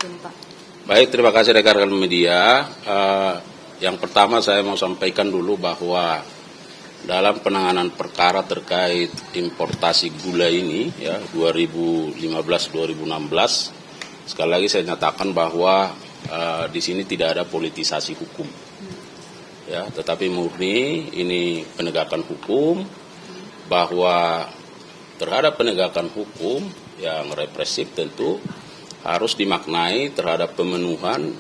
gitu nih Pak? Baik, terima kasih rekan-rekan media. Yang pertama saya mau sampaikan dulu bahwa dalam penanganan perkara terkait importasi gula ini ya 2015-2016, sekali lagi saya nyatakan bahwa di sini tidak ada politisasi hukum. Ya, tetapi murni ini penegakan hukum, bahwa terhadap penegakan hukum yang represif tentu harus dimaknai terhadap pemenuhan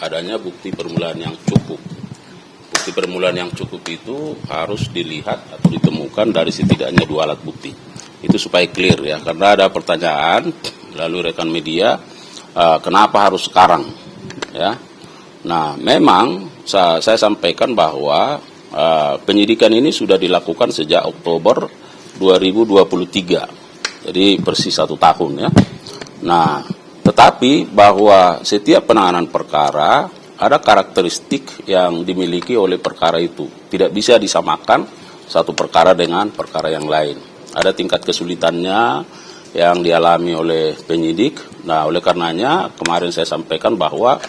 adanya bukti permulaan yang cukup. Bukti permulaan yang cukup itu harus dilihat atau ditemukan dari setidaknya 2 alat bukti. Itu supaya clear ya, karena ada pertanyaan lalu rekan media, kenapa harus sekarang? Ya, nah memang saya sampaikan bahwa penyidikan ini sudah dilakukan sejak Oktober 2023, jadi persis 1 tahun ya. Nah, tetapi bahwa setiap penanganan perkara ada karakteristik yang dimiliki oleh perkara itu. Tidak bisa disamakan satu perkara dengan perkara yang lain. Ada tingkat kesulitannya yang dialami oleh penyidik. Nah, oleh karenanya kemarin saya sampaikan bahwa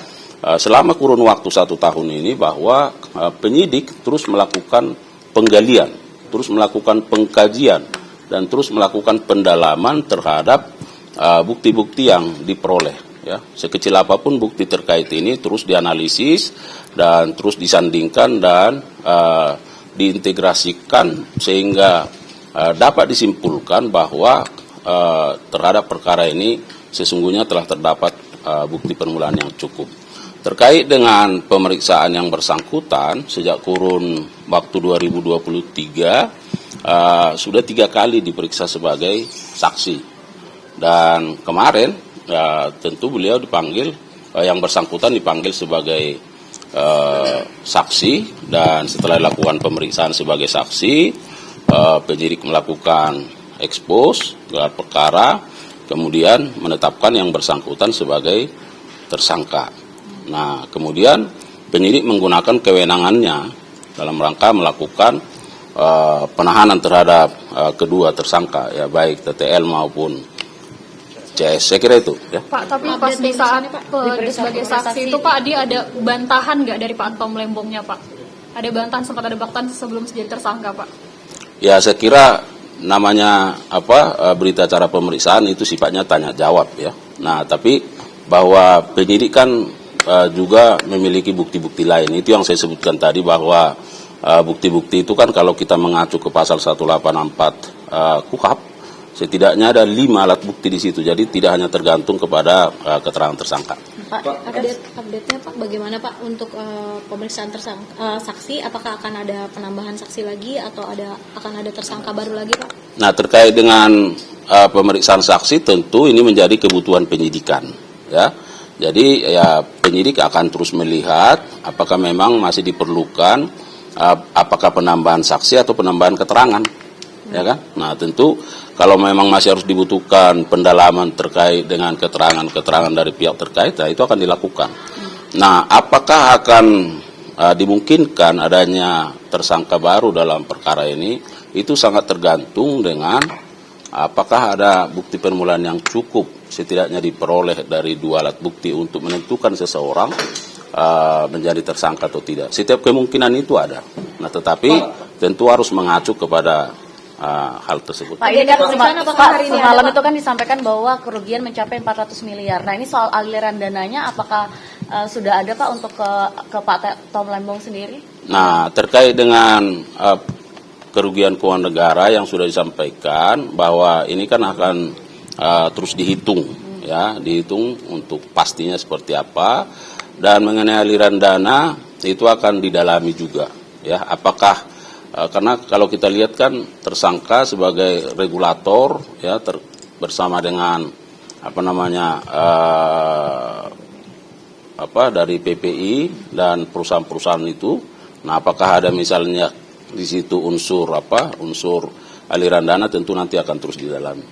selama kurun waktu 1 tahun ini bahwa penyidik terus melakukan penggalian, terus melakukan pengkajian, dan terus melakukan pendalaman terhadap bukti-bukti yang diperoleh. Ya, sekecil apapun bukti terkait ini terus dianalisis dan terus disandingkan dan diintegrasikan sehingga dapat disimpulkan bahwa terhadap perkara ini sesungguhnya telah terdapat bukti permulaan yang cukup. Terkait dengan pemeriksaan yang bersangkutan sejak kurun waktu 2023 sudah 3 kali diperiksa sebagai saksi. Dan kemarin tentu beliau dipanggil, yang bersangkutan dipanggil sebagai saksi, dan setelah dilakukan pemeriksaan sebagai saksi, penyidik melakukan ekspos gelar perkara, kemudian menetapkan yang bersangkutan sebagai tersangka. Nah, kemudian penyidik menggunakan kewenangannya dalam rangka melakukan penahanan terhadap kedua tersangka, ya baik TTL maupun CS, saya kira itu ya. Pak, tapi pas di saat sebagai saksi itu Pak, dia ada bantahan nggak dari Pak Tom Lembongnya Pak? Ada bantahan, sempat ada bantahan sebelum jadi tersangka Pak? Ya, saya kira namanya berita acara pemeriksaan itu sifatnya tanya jawab ya. Nah, tapi bahwa penyidik kan juga memiliki bukti-bukti lain. Itu yang saya sebutkan tadi bahwa bukti-bukti itu kan kalau kita mengacu ke pasal 184 KUHP, setidaknya ada 5 alat bukti di situ, jadi tidak hanya tergantung kepada keterangan tersangka. Pak, update-nya Pak, bagaimana Pak untuk pemeriksaan saksi? Apakah akan ada penambahan saksi lagi atau akan ada tersangka baru lagi Pak? Nah, terkait dengan pemeriksaan saksi tentu ini menjadi kebutuhan penyidikan, ya. Jadi ya penyidik akan terus melihat apakah memang masih diperlukan apakah penambahan saksi atau penambahan keterangan. Ya kan? Nah, tentu kalau memang masih harus dibutuhkan pendalaman terkait dengan keterangan-keterangan dari pihak terkait, ya, itu akan dilakukan. Nah, apakah akan dimungkinkan adanya tersangka baru dalam perkara ini? Itu sangat tergantung dengan apakah ada bukti permulaan yang cukup setidaknya diperoleh dari 2 alat bukti untuk menentukan seseorang menjadi tersangka atau tidak. Setiap kemungkinan itu ada. Nah, tetapi tentu harus mengacu kepada hal tersebut. Pak, ini kan semalam itu kan disampaikan bahwa kerugian mencapai 400 miliar. Nah, ini soal aliran dananya apakah sudah ada Pak untuk ke Pak Tom Lembong sendiri? Nah, terkait dengan kerugian keuangan negara yang sudah disampaikan bahwa ini kan akan terus dihitung ya, dihitung untuk pastinya seperti apa, dan mengenai aliran dana itu akan didalami juga ya, apakah karena kalau kita lihat kan tersangka sebagai regulator ya bersama dengan dari PPI dan perusahaan-perusahaan itu. Nah, apakah ada misalnya di situ unsur aliran dana, tentu nanti akan terus didalami.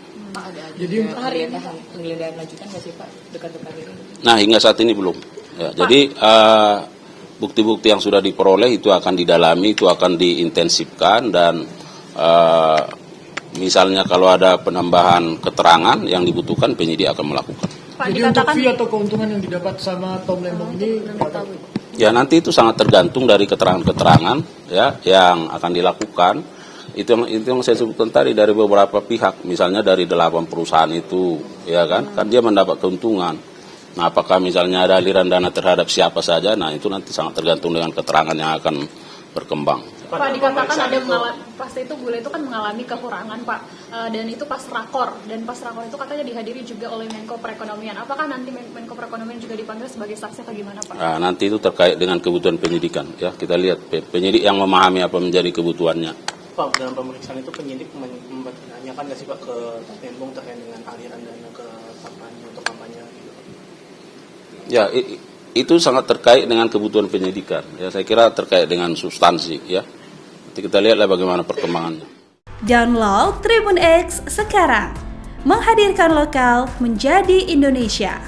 Jadi hari ini penggeledahan lanjutan nggak sih Pak dekat-dekat ini? Nah, hingga saat ini belum. Ya, jadi bukti-bukti yang sudah diperoleh itu akan didalami, itu akan diintensifkan, dan misalnya kalau ada penambahan keterangan yang dibutuhkan, penyidik akan melakukan. Pak, Jadi untuk dikatakan fee atau keuntungan yang didapat sama Tom Lembong ini berapa? Ya nanti itu sangat tergantung dari keterangan-keterangan ya yang akan dilakukan. Itu yang saya sebutkan tadi dari beberapa pihak, misalnya dari 8 perusahaan itu, ya kan dia mendapat keuntungan. Nah, apakah misalnya ada aliran dana terhadap siapa saja? Nah, itu nanti sangat tergantung dengan keterangan yang akan berkembang. Pak, dikatakan ada pasti itu bule itu kan mengalami kekurangan Pak, dan itu pas rakor, dan pas rakor itu katanya dihadiri juga oleh Menko Perekonomian. Apakah nanti Menko Perekonomian juga dipanggil sebagai saksi atau gimana Pak? Nah, nanti itu terkait dengan kebutuhan penyidikan ya, kita lihat penyidik yang memahami apa menjadi kebutuhannya. Pak, dalam pemeriksaan itu penyidik menanyakan nggak sih Pak ke Lembong terkait dengan aliran dana ke kampanye untuk kampanye gitu? Ya, itu sangat terkait dengan kebutuhan penyidikan. Ya, saya kira terkait dengan substansi ya. Nanti kita lihatlah bagaimana perkembangannya. Download Tribun X sekarang. Menghadirkan lokal menjadi Indonesia.